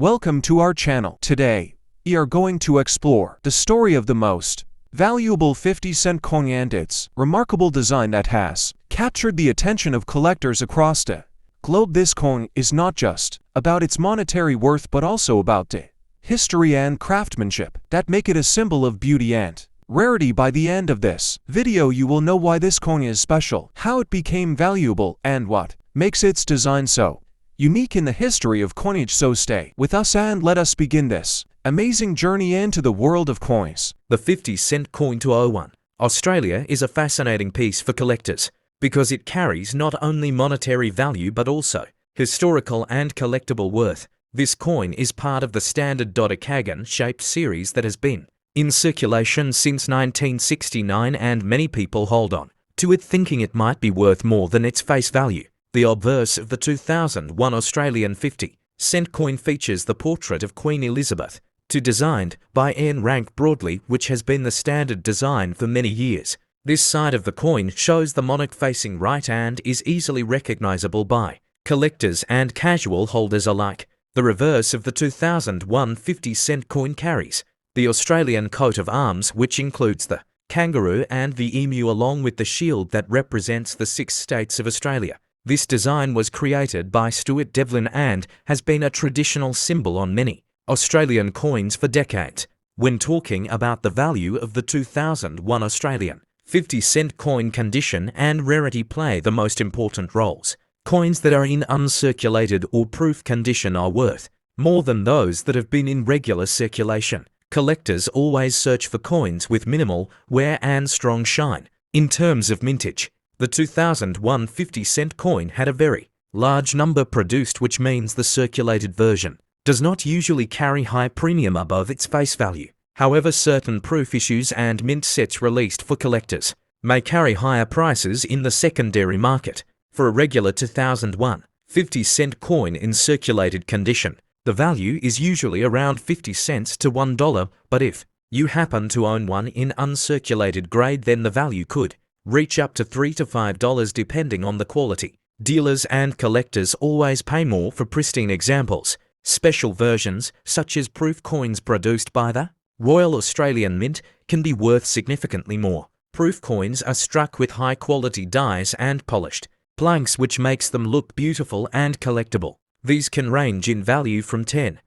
Welcome to our channel. Today, we are going to explore the story of the most valuable 50-cent coin and its remarkable design that has captured the attention of collectors across the globe. This coin is not just about its monetary worth but also about the history and craftsmanship that make it a symbol of beauty and rarity. By the end of this video, you will know why this coin is special, how it became valuable, and what makes its design so unique in the history of coinage. So stay with us and let us begin this amazing journey into the world of coins. The 50-cent coin to 01 Australia is a fascinating piece for collectors because it carries not only monetary value but also historical and collectible worth. This coin is part of the standard dodecagon-shaped series that has been in circulation since 1969, and many people hold on to it thinking it might be worth more than its face value. The obverse of the 2001 Australian 50-cent coin features the portrait of Queen Elizabeth, designed by Ian Rank Broadley, which has been the standard design for many years. This side of the coin shows the monarch facing right and is easily recognizable by collectors and casual holders alike. The reverse of the 2001 50-cent coin carries the Australian coat of arms, which includes the kangaroo and the emu along with the shield that represents the 6 states of Australia. This design was created by Stuart Devlin and has been a traditional symbol on many Australian coins for decades. When talking about the value of the 2001 Australian 50-cent coin, condition and rarity play the most important roles. Coins that are in uncirculated or proof condition are worth more than those that have been in regular circulation. Collectors always search for coins with minimal wear and strong shine. In terms of mintage, the 2001 50-cent coin had a very large number produced, which means the circulated version does not usually carry high premium above its face value. However, certain proof issues and mint sets released for collectors may carry higher prices in the secondary market. For a regular 2001 50-cent coin in circulated condition, the value is usually around 50 cents to $1, but if you happen to own one in uncirculated grade, then the value could reach up to $3 to $5 depending on the quality. Dealers and collectors always pay more for pristine examples. Special versions, such as proof coins produced by the Royal Australian Mint, can be worth significantly more. Proof coins are struck with high-quality dies and polished planks, which makes them look beautiful and collectible. These can range in value from $10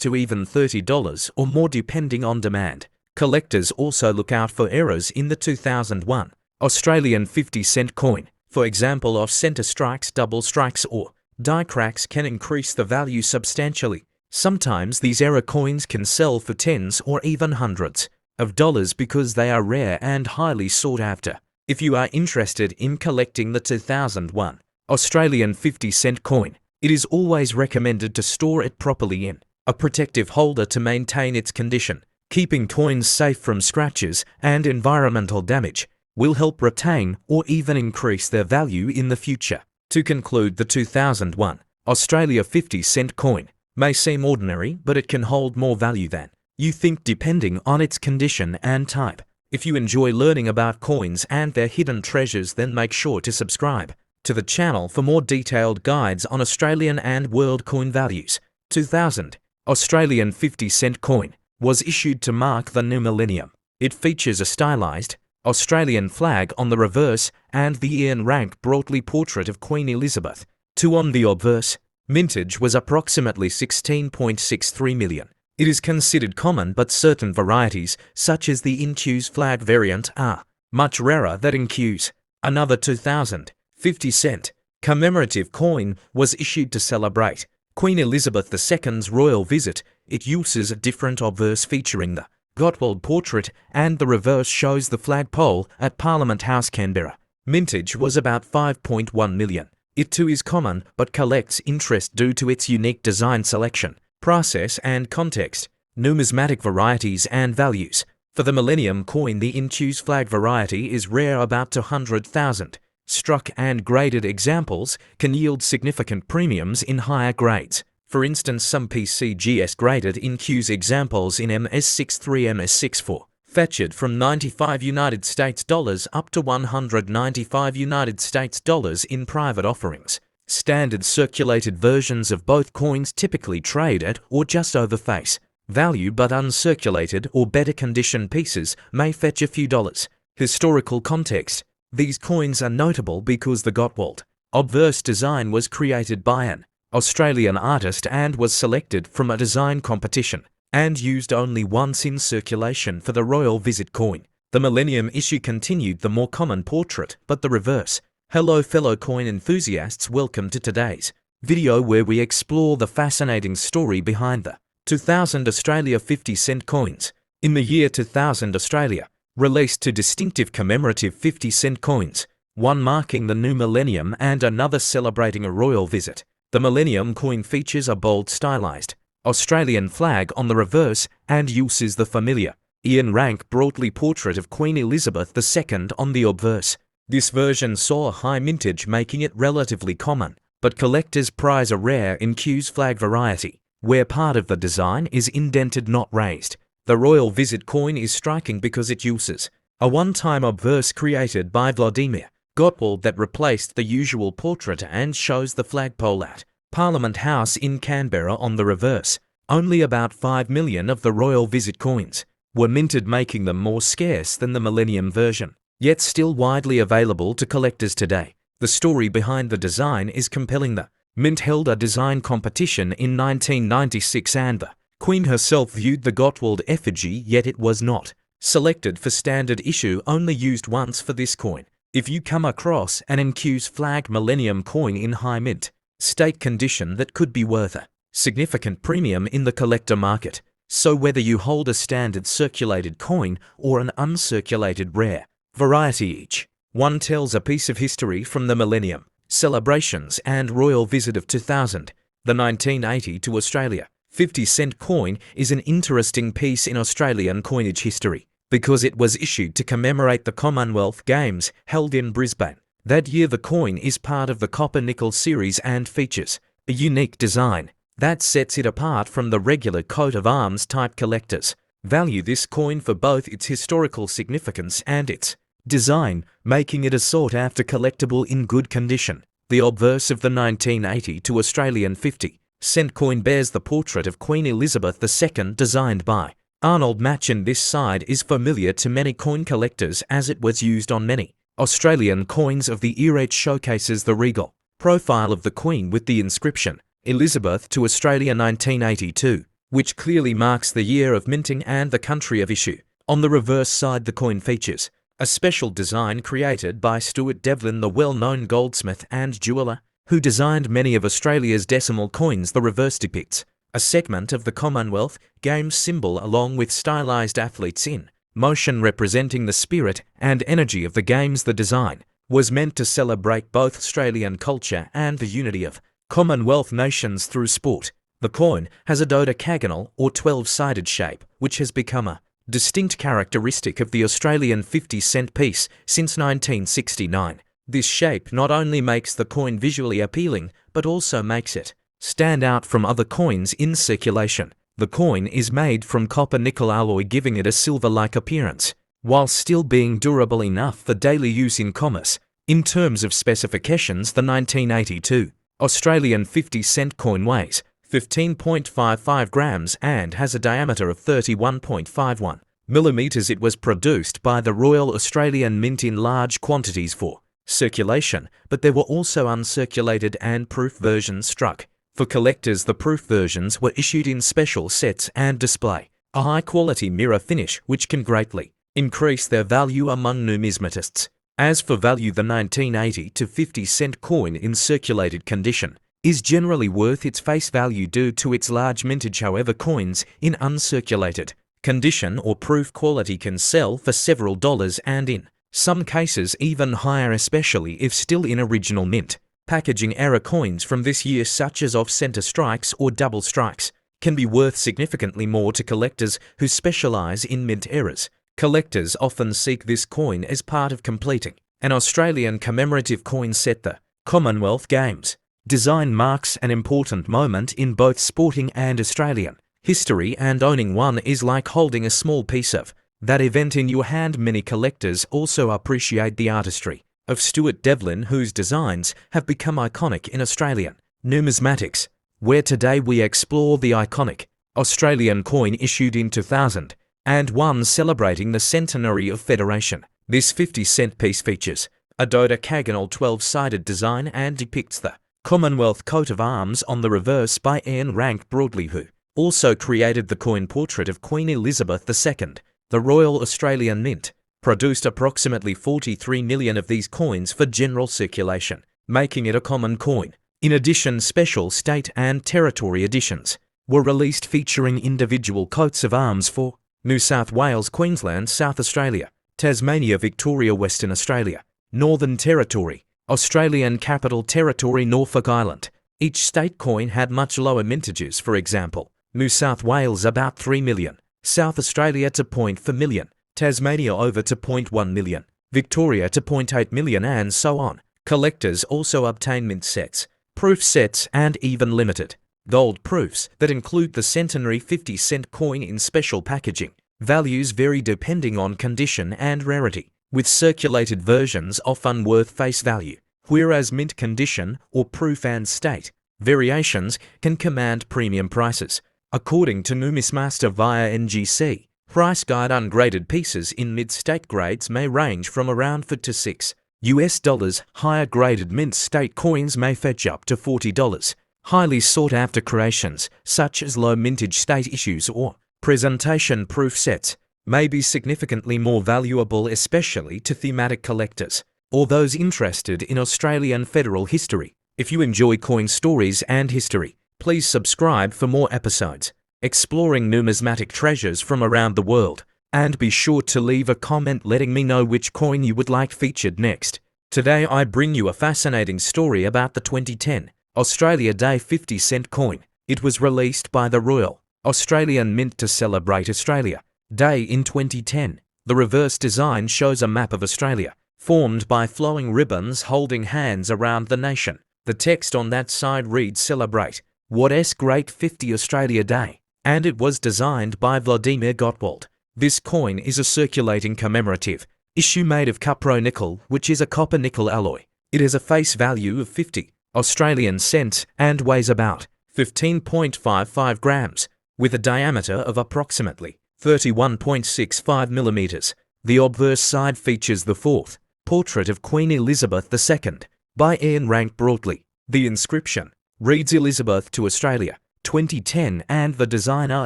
to even $30 or more depending on demand. Collectors also look out for errors in the 2001 Australian 50-cent coin. For example, off-center strikes, double strikes, or die cracks can increase the value substantially. Sometimes these error coins can sell for tens or even hundreds of dollars because they are rare and highly sought after. If you are interested in collecting the 2001 Australian 50-cent coin, it is always recommended to store it properly in a protective holder to maintain its condition. Keeping coins safe from scratches and environmental damage will help retain or even increase their value in the future. To conclude, the 2001 Australia 50-cent coin may seem ordinary, but it can hold more value than you think depending on its condition and type. If you enjoy learning about coins and their hidden treasures, then make sure to subscribe to the channel for more detailed guides on Australian and world coin values. 2000 Australian 50-cent coin was issued to mark the new millennium. It features a stylized Australian flag on the reverse and the Ian Rank Broadley portrait of Queen Elizabeth II on the obverse. Mintage was approximately 16.63 million. It is considered common, but certain varieties, such as the Inquis flag variant, are much rarer than Inquis. Another 2000 50-cent commemorative coin was issued to celebrate Queen Elizabeth II's royal visit. It uses a different obverse featuring the Gottwald portrait, and the reverse shows the flagpole at Parliament House, Canberra. Mintage was about 5.1 million. It too is common, but collects interest due to its unique design, selection, process and context. Numismatic varieties and values. For the millennium coin, the Inquis flag variety is rare, about 200,000. Struck and graded examples can yield significant premiums in higher grades. For instance, some PCGS graded Inquis examples in MS63, MS64 fetched from $95 US up to $195 US in private offerings. Standard circulated versions of both coins typically trade at or just over face value, but uncirculated or better condition pieces may fetch a few dollars. Historical context. These coins are notable because the Gottwald obverse design was created by an Australian artist and was selected from a design competition and used only once in circulation for the Royal Visit coin. The Millennium issue continued the more common portrait, but the reverse. Hello fellow coin enthusiasts, welcome to today's video where we explore the fascinating story behind the 2000 Australia 50-cent coins. In the year 2000, Australia released two distinctive commemorative 50-cent coins, one marking the new millennium and another celebrating a royal visit. The Millennium coin features a bold stylized Australian flag on the reverse and uses the familiar Ian Rank broadly portrait of Queen Elizabeth II on the obverse. This version saw a high mintage, making it relatively common, but collectors prize a rare in Q's flag variety, where part of the design is indented, not raised. The Royal Visit coin is striking because it uses a one-time obverse created by Vladimir Gottwald that replaced the usual portrait and shows the flagpole at Parliament House in Canberra on the reverse. Only about 5 million of the Royal Visit coins were minted, making them more scarce than the Millennium version, yet still widely available to collectors today. The story behind the design is compelling. The Mint held a design competition in 1996 and the Queen herself viewed the Gottwald effigy, yet it was not selected for standard issue, only used once for this coin. If you come across an NQ's flag Millennium coin in high mint state condition, that could be worth a significant premium in the collector market. So whether you hold a standard circulated coin or an uncirculated rare variety, each one tells a piece of history from the Millennium celebrations and Royal Visit of 2000. The 1980 to Australia 50-cent coin is an interesting piece in Australian coinage history because it was issued to commemorate the Commonwealth Games held in Brisbane. That year the coin is part of the copper-nickel series and features a unique design that sets it apart from the regular coat of arms type. Collectors value this coin for both its historical significance and its design, making it a sought-after collectible in good condition. The obverse of the 1980 to Australian 50-cent coin bears the portrait of Queen Elizabeth II designed by Arnold Machen. This side is familiar to many coin collectors as it was used on many Australian coins of the era. It showcases the regal profile of the Queen with the inscription Elizabeth to Australia 1982, which clearly marks the year of minting and the country of issue. On the reverse side, the coin features a special design created by Stuart Devlin, the well-known goldsmith and jeweller who designed many of Australia's decimal coins. The reverse depicts a segment of the Commonwealth Games symbol along with stylized athletes in motion representing the spirit and energy of the Games. The design was meant to celebrate both Australian culture and the unity of Commonwealth nations through sport. The coin has a dodecagonal or 12-sided shape, which has become a distinct characteristic of the Australian 50-cent piece since 1969. This shape not only makes the coin visually appealing, but also makes it stand out from other coins in circulation. The coin is made from copper-nickel alloy, giving it a silver-like appearance, while still being durable enough for daily use in commerce. In terms of specifications, the 1982 Australian 50-cent coin weighs 15.55 grams and has a diameter of 31.51 millimeters. It was produced by the Royal Australian Mint in large quantities for circulation, but there were also uncirculated and proof versions struck. For collectors, the proof versions were issued in special sets and display a high-quality mirror finish, which can greatly increase their value among numismatists. As for value, the 1980 to 50-cent coin in circulated condition is generally worth its face value due to its large mintage. However, coins in uncirculated condition or proof quality can sell for several dollars and in some cases even higher, especially if still in original mint. Packaging error coins from this year, such as off-center strikes or double strikes, can be worth significantly more to collectors who specialize in mint errors. Collectors often seek this coin as part of completing an Australian commemorative coin set. The Commonwealth Games design marks an important moment in both sporting and Australian history, and owning one is like holding a small piece of that event in your hand. Many collectors also appreciate the artistry of Stuart Devlin, whose designs have become iconic in Australian numismatics, where today we explore the iconic Australian coin issued in 2000 and one celebrating the Centenary of Federation. This 50-cent piece features a dodecagonal 12-sided design and depicts the Commonwealth coat of arms on the reverse by Ian Rank Broadley, who also created the coin portrait of Queen Elizabeth II. The Royal Australian Mint produced approximately 43 million of these coins for general circulation, making it a common coin. In addition, special state and territory editions were released featuring individual coats of arms for New South Wales, Queensland, South Australia, Tasmania, Victoria, Western Australia, Northern Territory, Australian Capital Territory, Norfolk Island. Each state coin had much lower mintages. For example, New South Wales about 3 million, South Australia to 0.4 million, Tasmania over to 0.1 million, Victoria to 0.8 million, and so on. Collectors also obtain mint sets, proof sets, and even limited gold proofs that include the centenary 50-cent coin in special packaging. Values vary depending on condition and rarity, with circulated versions often worth face value, whereas mint condition or proof and state variations can command premium prices. According to Numismaster via NGC, price guide, ungraded pieces in mid-state grades may range from around $4 to $6. Higher graded mint state coins may fetch up to $40. Highly sought-after creations, such as low mintage state issues or presentation proof sets, may be significantly more valuable, especially to thematic collectors or those interested in Australian federal history. If you enjoy coin stories and history, please subscribe for more episodes exploring numismatic treasures from around the world, and be sure to leave a comment letting me know which coin you would like featured next. Today I bring you a fascinating story about the 2010 Australia Day 50-cent coin. It was released by the Royal Australian Mint to celebrate Australia Day in 2010. The reverse design shows a map of Australia, formed by flowing ribbons holding hands around the nation. The text on that side reads "Celebrate What's Great 50 Australia Day," and it was designed by Vladimir Gottwald. This coin is a circulating commemorative issue made of cupro-nickel, which is a copper-nickel alloy. It has a face value of 50 Australian cents and weighs about 15.55 grams, with a diameter of approximately 31.65 millimeters. The obverse side features the fourth portrait of Queen Elizabeth II by Ian Rank Broadley. The inscription reads "Elizabeth to Australia, 2010," and the designer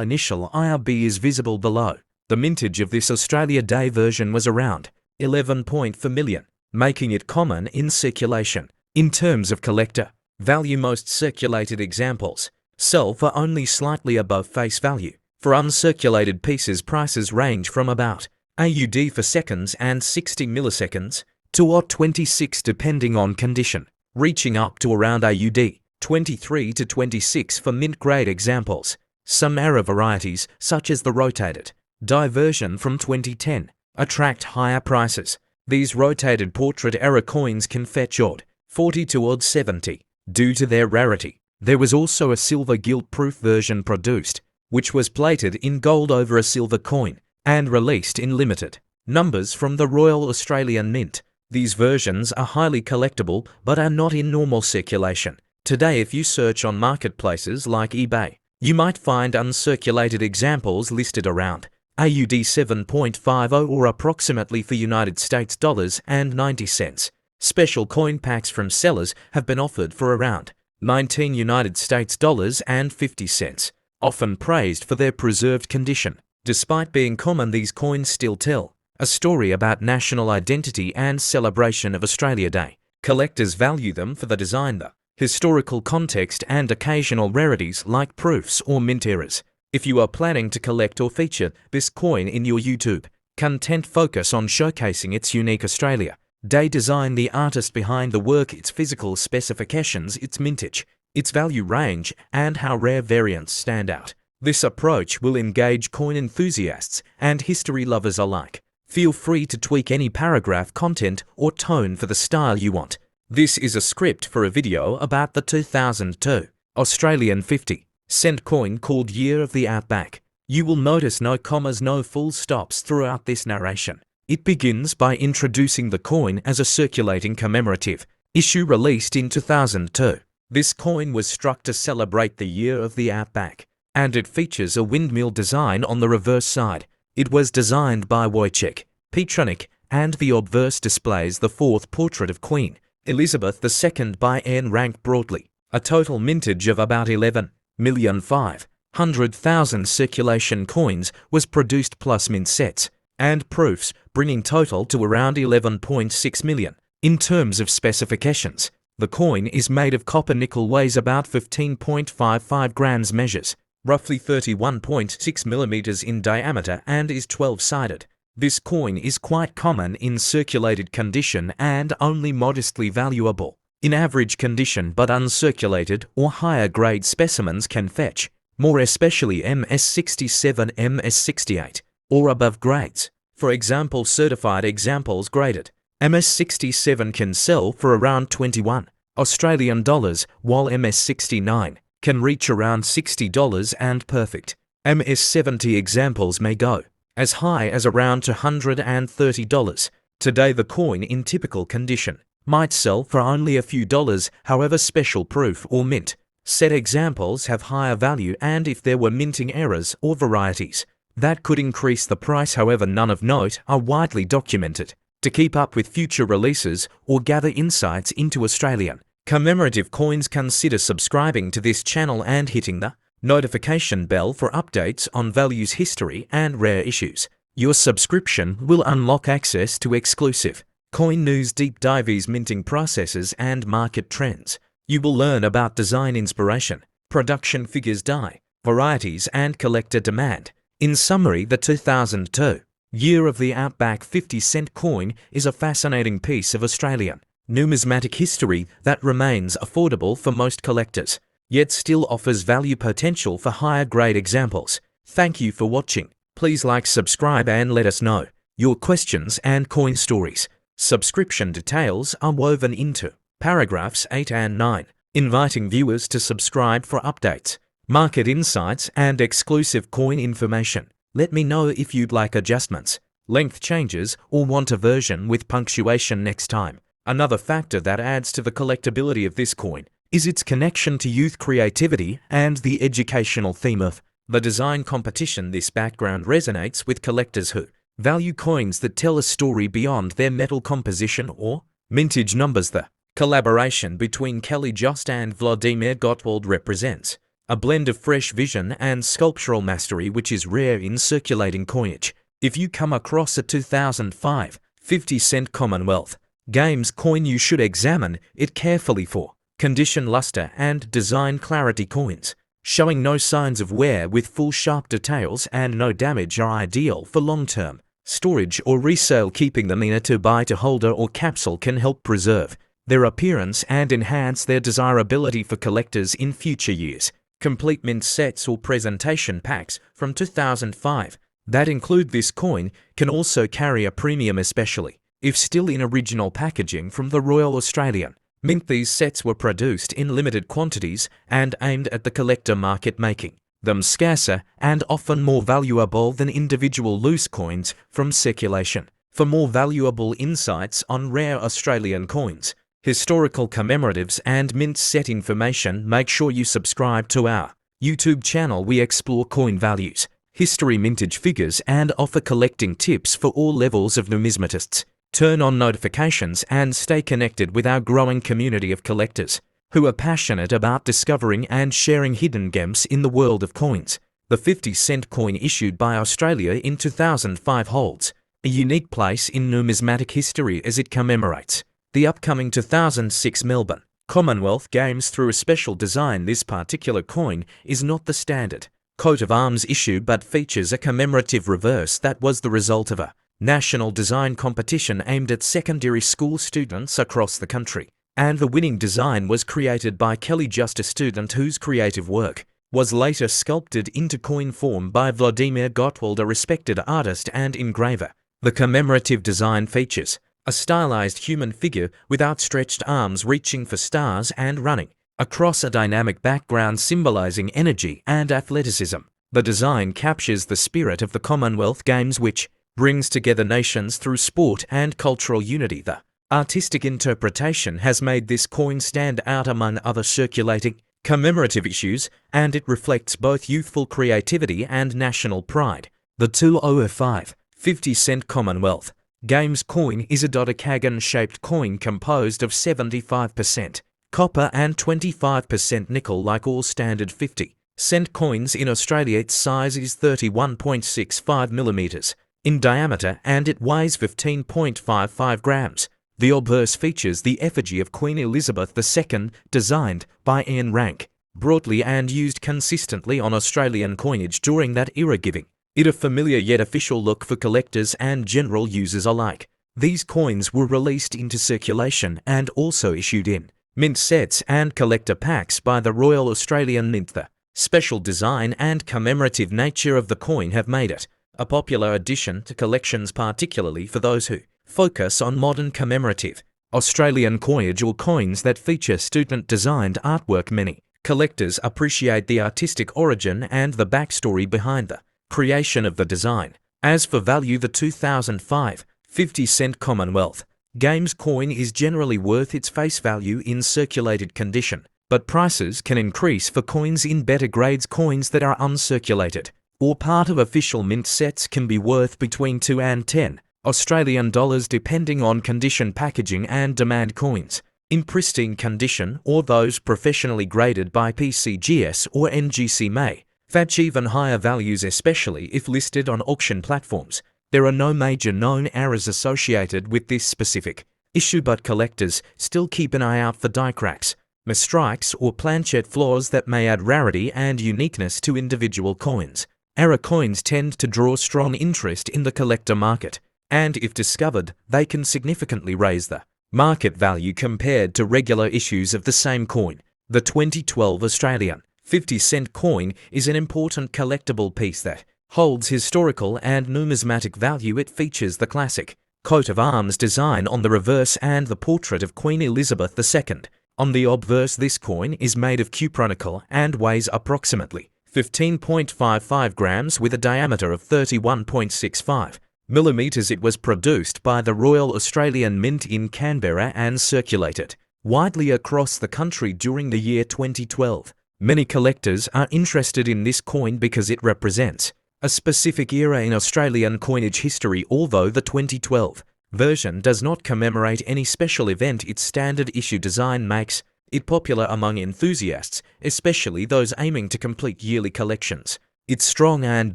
initial IRB is visible below. The mintage of this Australia Day version was around 11.4 million, making it common in circulation. In terms of collector value, most circulated examples sell for only slightly above face value. For uncirculated pieces, prices range from about AUD for seconds and 60 milliseconds to AUD 26 depending on condition, reaching up to around AUD 23 to 26 for mint-grade examples. Some error varieties, such as the rotated die version from 2010, attract higher prices. These rotated portrait error coins can fetch AUD 40 to AUD 70 due to their rarity. There was also a silver gilt-proof version produced, which was plated in gold over a silver coin and released in limited numbers from the Royal Australian Mint. These versions are highly collectible but are not in normal circulation. Today, if you search on marketplaces like eBay, you might find uncirculated examples listed around AUD 7.50 or approximately for United States dollars and 90 cents. Special coin packs from sellers have been offered for around 19 United States dollars and 50 cents, often praised for their preserved condition. Despite being common, these coins still tell a story about national identity and celebration of Australia Day. Collectors value them for the design, the historical context, and occasional rarities like proofs or mint errors. If you are planning to collect or feature this coin in your YouTube content, focus on showcasing its unique Australia Day design, the artist behind the work, its physical specifications, its mintage, its value range, and how rare variants stand out. This approach will engage coin enthusiasts and history lovers alike. Feel free to tweak any paragraph, content, or tone for the style you want. This is a script for a video about the 2002 Australian 50-cent coin called Year of the Outback. You will notice no commas, no full stops throughout this narration. It begins by introducing the coin as a circulating commemorative issue released in 2002. This coin was struck to celebrate the year of the Outback, and it features a windmill design on the reverse side. It was designed by Wojciech Petronik, and the obverse displays the fourth portrait of Queen Elizabeth II by Anne Rank Broadley. A total mintage of about 11,500,000 circulation coins was produced plus mint sets and proofs, bringing total to around 11.6 million. In terms of specifications, the coin is made of copper nickel, weighs about 15.55 grams, measures roughly 31.6 millimeters in diameter, and is 12-sided. This coin is quite common in circulated condition and only modestly valuable in average condition, but uncirculated or higher grade specimens can fetch more, especially MS67, MS68 or above grades. For example, certified examples graded MS67 can sell for around 21 Australian dollars, while MS69 can reach around $60, and perfect MS70 examples may go as high as around $230. Today, the coin in typical condition might sell for only a few dollars. However, special proof or mint set examples have higher value, and if there were minting errors or varieties, that could increase the price. However, none of note are widely documented. To keep up with future releases or gather insights into Australian commemorative coins, consider subscribing to this channel and hitting the notification bell for updates on values, history, and rare issues. Your subscription will unlock access to exclusive coin news, deep dives, minting processes, and market trends. You will learn about design inspiration, production figures, die varieties, and collector demand. In summary, the 2002 Year of the Outback 50-cent coin is a fascinating piece of Australian numismatic history that remains affordable for most collectors, yet still offers value potential for higher grade examples. Thank you for watching. Please like, subscribe, and let us know your questions and coin stories. Subscription details are woven into paragraphs 8 and 9, inviting viewers to subscribe for updates, market insights, and exclusive coin information. Let me know if you'd like adjustments, length changes, or want a version with punctuation next time. Another factor that adds to the collectability of this coin is its connection to youth creativity and the educational theme of the design competition. This background resonates with collectors who value coins that tell a story beyond their metal composition or mintage numbers. The collaboration between Kelly Jost and Vladimir Gottwald represents a blend of fresh vision and sculptural mastery which is rare in circulating coinage. If you come across a 2005 50-cent Commonwealth Games coin, you should examine it carefully for condition, luster, and design clarity. Coins showing no signs of wear with full sharp details and no damage are ideal for long-term storage or resale. Keeping them in a 2x2 holder or capsule can help preserve their appearance and enhance their desirability for collectors in future years. Complete mint sets or presentation packs from 2005 that include this coin can also carry a premium, especially if still in original packaging from the Royal Australian Mint. These sets were produced in limited quantities and aimed at the collector market, making them scarcer and often more valuable than individual loose coins from circulation. For more valuable insights on rare Australian coins, historical commemoratives, and mint set information, make sure you subscribe to our YouTube channel. We explore coin values, history, mintage figures, and offer collecting tips for all levels of numismatists. Turn on notifications and stay connected with our growing community of collectors who are passionate about discovering and sharing hidden gems in the world of coins. The 50-cent coin issued by Australia in 2005 holds a unique place in numismatic history as it commemorates the upcoming 2006 Melbourne Commonwealth Games through a special design. This particular coin is not the standard coat of arms issue but features a commemorative reverse that was the result of a national design competition aimed at secondary school students across the country, and the winning design was created by Kelly Jost, a student whose creative work was later sculpted into coin form by Vladimir Gottwald, a respected artist and engraver. The commemorative design features a stylized human figure with outstretched arms reaching for stars and running across a dynamic background symbolizing energy and athleticism. The design captures the spirit of the Commonwealth Games, which brings together nations through sport and cultural unity. The artistic interpretation has made this coin stand out among other circulating commemorative issues, and it reflects both youthful creativity and national pride. The 2005 50-cent Commonwealth Games coin is a dodecagon-shaped coin composed of 75% copper and 25% nickel. Like all standard 50-cent coins in Australia, its size is 31.65 millimeters in diameter and it weighs 15.55 grams. The obverse features the effigy of Queen Elizabeth II, designed by Ian Rank, broadly and used consistently on Australian coinage during that era, giving it a familiar yet official look for collectors and general users alike. These coins were released into circulation and also issued in mint sets and collector packs by the Royal Australian Mint. The special design and commemorative nature of the coin have made it a popular addition to collections, particularly for those who focus on modern commemorative Australian coinage or coins that feature student-designed artwork. Many collectors appreciate the artistic origin and the backstory behind the creation of the design. As for value, the 2005 50-cent Commonwealth Games coin is generally worth its face value in circulated condition, but prices can increase for coins in better grades. Coins that are uncirculated or part of official mint sets can be worth between 2 and 10 Australian dollars depending on condition, packaging and demand. Coins in pristine condition or those professionally graded by PCGS or NGC may fetch even higher values, especially if listed on auction platforms. There are no major known errors associated with this specific issue, but collectors still keep an eye out for die cracks, misstrikes or planchet flaws that may add rarity and uniqueness to individual coins. Error coins tend to draw strong interest in the collector market, and if discovered, they can significantly raise the market value compared to regular issues of the same coin. The 2012 Australian 50-cent coin is an important collectible piece that holds historical and numismatic value. It features the classic coat of arms design on the reverse and the portrait of Queen Elizabeth II on the obverse. This coin is made of cupronickel and weighs approximately 15.55 grams with a diameter of 31.65 millimeters. It was produced by the Royal Australian Mint in Canberra and circulated widely across the country during the year 2012. Many collectors are interested in this coin because it represents a specific era in Australian coinage history. Although the 2012 version does not commemorate any special event, its standard issue design makes it popular among enthusiasts, especially those aiming to complete yearly collections. Its strong and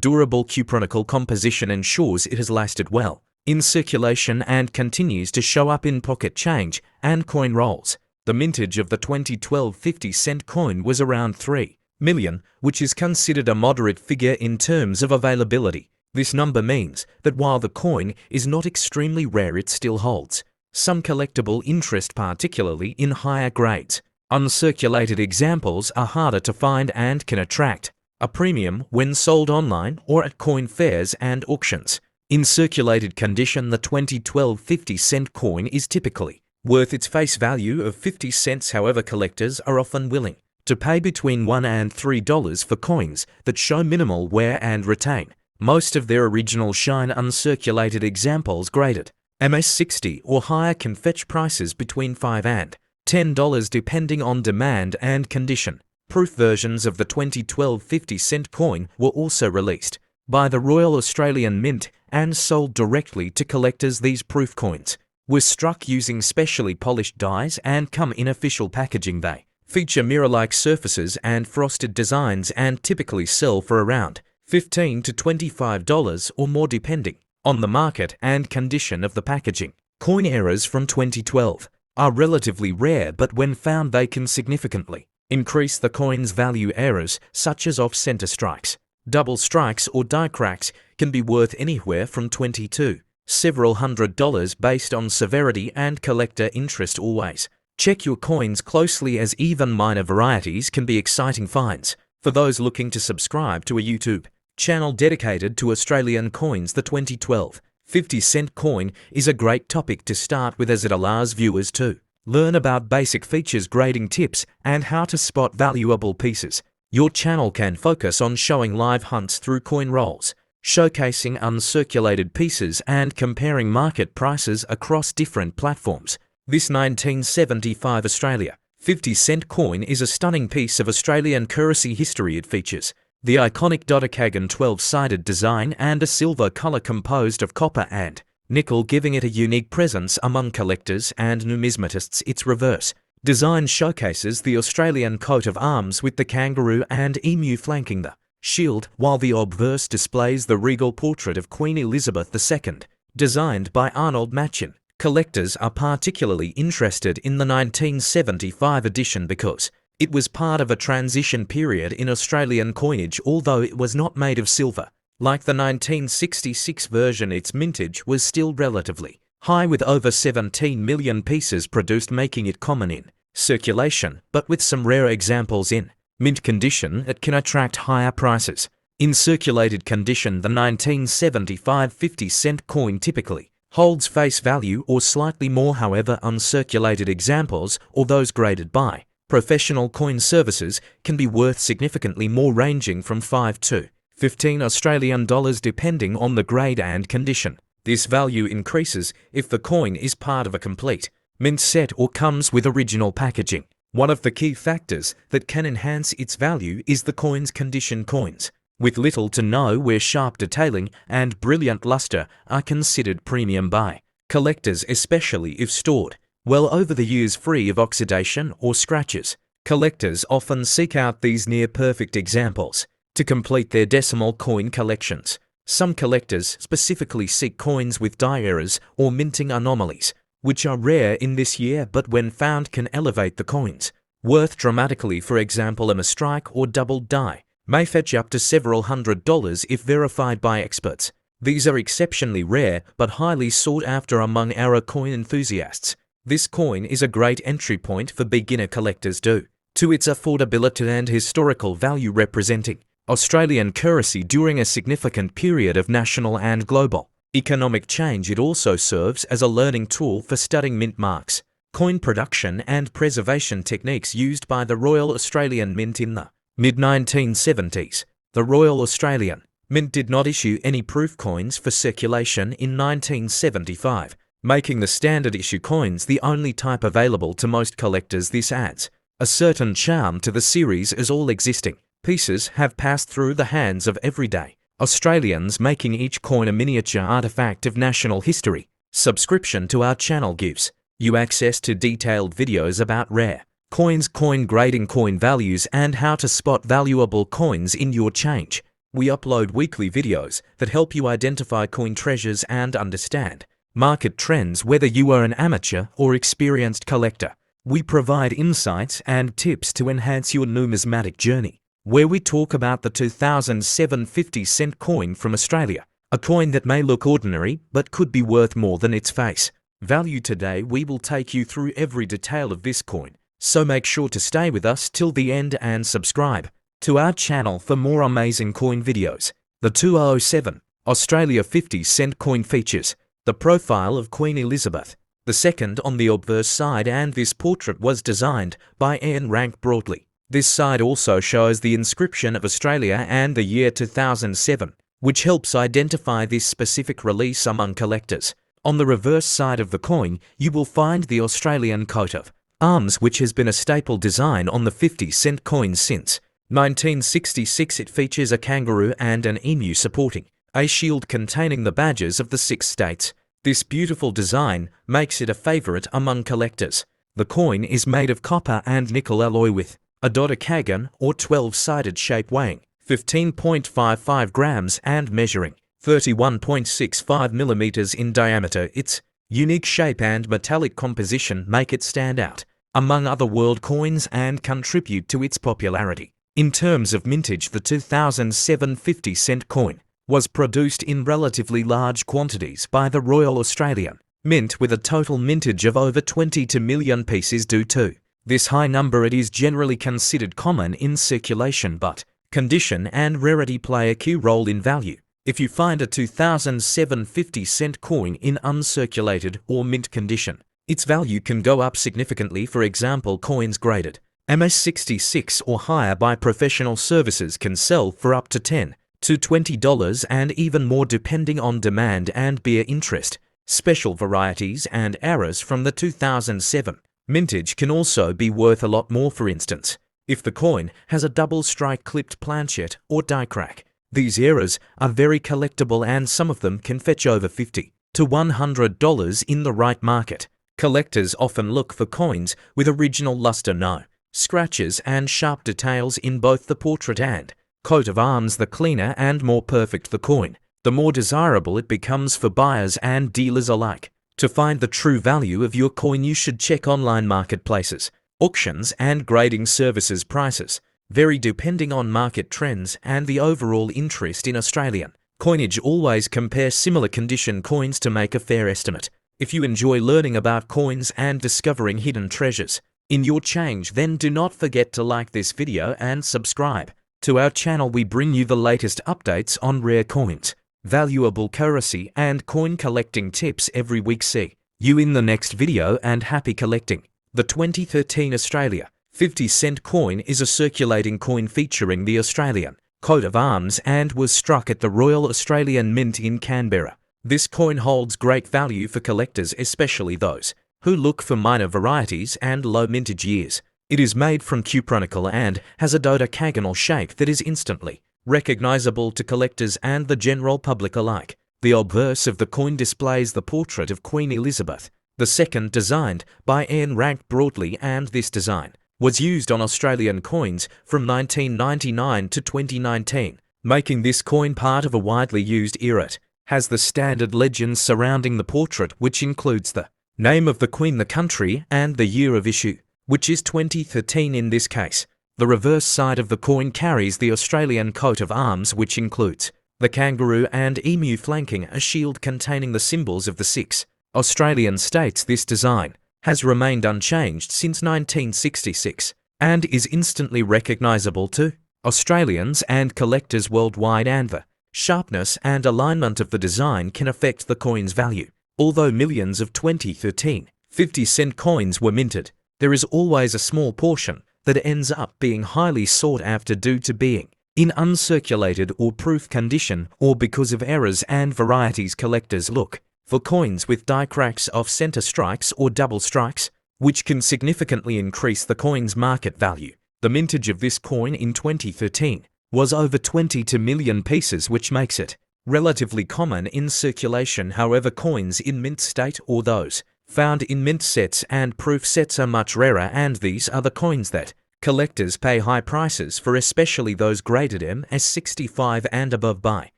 durable cupronickel composition ensures it has lasted well in circulation and continues to show up in pocket change and coin rolls. The mintage of the 2012 50-cent coin was around 3 million, which is considered a moderate figure in terms of availability. This number means that while the coin is not extremely rare, it still holds some collectible interest, particularly in higher grades. Uncirculated examples are harder to find and can attract a premium when sold online or at coin fairs and auctions. In circulated condition, the 2012 50-cent coin is typically worth its face value of 50 cents. However, collectors are often willing to pay between $1 and $3 for coins that show minimal wear and retain most of their original shine. Uncirculated examples graded MS60 or higher can fetch prices between $5 and $10 depending on demand and condition. Proof versions of the 2012 50-cent coin were also released by the Royal Australian Mint and sold directly to collectors. These proof coins were struck using specially polished dies and come in official packaging. They feature mirror-like surfaces and frosted designs and typically sell for around $15 to $25 or more depending on the market and condition of the packaging. Coin errors from 2012 are relatively rare, but when found they can significantly increase the coin's value. Errors such as off-center strikes, double strikes or die cracks can be worth anywhere from $20 to several $100 based on severity and collector interest. Always check your coins closely, as even minor varieties can be exciting finds. For those looking to subscribe to a YouTube channel dedicated to Australian coins, the 2012 50-cent coin is a great topic to start with, as it allows viewers to learn about basic features, grading tips, and how to spot valuable pieces. Your channel can focus on showing live hunts through coin rolls, showcasing uncirculated pieces and comparing market prices across different platforms. This 1975 Australia 50-cent coin is a stunning piece of Australian currency history. It features the iconic Dodecagon 12-sided design and a silver colour composed of copper and nickel, giving it a unique presence among collectors and numismatists. Its reverse design showcases the Australian coat of arms with the kangaroo and emu flanking the shield, while the obverse displays the regal portrait of Queen Elizabeth II, designed by Arnold Machin. Collectors are particularly interested in the 1975 edition because it was part of a transition period in Australian coinage, although it was not made of silver. Like the 1966 version, its mintage was still relatively high, with over 17 million pieces produced, making it common in circulation, but with some rare examples in mint condition, it can attract higher prices. In circulated condition, the 1975 50-cent coin typically holds face value or slightly more. However, uncirculated examples, or those graded by professional coin services, can be worth significantly more, ranging from 5 to 15 Australian dollars depending on the grade and condition. This value increases if the coin is part of a complete mint set or comes with original packaging. One of the key factors that can enhance its value is the coin's condition. Coins with little to no wear, sharp detailing, and brilliant luster are considered premium by collectors, especially if stored well over the years, free of oxidation or scratches. Collectors often seek out these near-perfect examples to complete their decimal coin collections. Some collectors specifically seek coins with die errors or minting anomalies, which are rare in this year but when found can elevate the coin's worth dramatically. For example, a mistrike or doubled die may fetch up to several $100s if verified by experts. These are exceptionally rare but highly sought after among our coin enthusiasts. This coin is a great entry point for beginner collectors due to its affordability and historical value, representing Australian currency during a significant period of national and global economic change. It also serves as a learning tool for studying mint marks, coin production and preservation techniques used by the Royal Australian Mint in the mid-1970s. The Royal Australian Mint did not issue any proof coins for circulation in 1975, making the standard issue coins the only type available to most collectors. This adds a certain charm to the series, as all existing pieces have passed through the hands of everyday Australians, making each coin a miniature artifact of national history. Subscription to our channel gives you access to detailed videos about rare coins, coin grading, coin values, and how to spot valuable coins in your change. We upload weekly videos that help you identify coin treasures and understand market trends, whether you are an amateur or experienced collector. We provide insights and tips to enhance your numismatic journey, where we talk about the 2007 50-cent coin from Australia, a coin that may look ordinary but could be worth more than its face value. Today we will take you through every detail of this coin, so make sure to stay with us till the end and subscribe to our channel for more amazing coin videos. The 2007 Australia 50-cent coin features the profile of Queen Elizabeth II on the obverse side, and this portrait was designed by Ian Rank Broadley. This side also shows the inscription of Australia and the year 2007, which helps identify this specific release among collectors. On the reverse side of the coin, you will find the Australian coat of arms, which has been a staple design on the 50-cent coins since 1966. It features a kangaroo and an emu supporting a shield containing the badges of the 6 states. This beautiful design makes it a favourite among collectors. The coin is made of copper and nickel alloy with a dodecagon or 12-sided shape, weighing 15.55 grams and measuring 31.65 millimeters in diameter. Its unique shape and metallic composition make it stand out among other world coins and contribute to its popularity. In terms of mintage, the 2007 50-cent coin was produced in relatively large quantities by the Royal Australian Mint, with a total mintage of over 22 million pieces. Due to this high number, it is generally considered common in circulation, but condition and rarity play a key role in value. If you find a 2007 50-cent coin in uncirculated or mint condition, its value can go up significantly. For example, coins graded MS66 or higher by professional services can sell for up to $10,000 to $20 and even more depending on demand and beer interest. Special varieties and eras from the 2007 mintage can also be worth a lot more. For instance, if the coin has a double strike clipped planchet or die crack. These eras are very collectible and some of them can fetch over $50 to $100 in the right market. Collectors often look for coins with original luster, no scratches and sharp details in both the portrait and coat of arms. The cleaner and more perfect the coin, the more desirable it becomes for buyers and dealers alike. To find the true value of your coin, you should check online marketplaces, auctions and grading services. Prices vary depending on market trends and the overall interest in Australian coinage. Always compare similar condition coins to make a fair estimate. If you enjoy learning about coins and discovering hidden treasures in your change, then do not forget to like this video and subscribe to our channel. We bring you the latest updates on rare coins, valuable currency and coin collecting tips every week. See you in the next video and happy collecting. The 2013 Australia 50-cent coin is a circulating coin featuring the Australian coat of arms and was struck at the Royal Australian Mint in Canberra. This coin holds great value for collectors, especially those who look for minor varieties and low mintage years. It is made from cupronickel and has a dodecagonal shape that is instantly recognizable to collectors and the general public alike. The obverse of the coin displays the portrait of Queen Elizabeth II, designed by Ian Rank broadly, and this design was used on Australian coins from 1999 to 2019, making this coin part of a widely used era. It has the standard legends surrounding the portrait, which includes the name of the Queen, the country, and the year of issue, which is 2013 in this case. The reverse side of the coin carries the Australian coat of arms, which includes the kangaroo and emu flanking a shield containing the symbols of the 6 Australian states. This design has remained unchanged since 1966 and is instantly recognisable to Australians and collectors worldwide, and the sharpness and alignment of the design can affect the coin's value. Although millions of 2013 50-cent coins were minted, there is always a small portion that ends up being highly sought after due to being in uncirculated or proof condition, or because of errors and varieties. Collectors look for coins with die cracks, off center strikes or double strikes, which can significantly increase the coin's market value. The mintage of this coin in 2013 was over 22 million pieces, which makes it relatively common in circulation. However, coins in mint state or those found in mint sets and proof sets are much rarer, and these are the coins that collectors pay high prices for, especially those graded MS65 and above by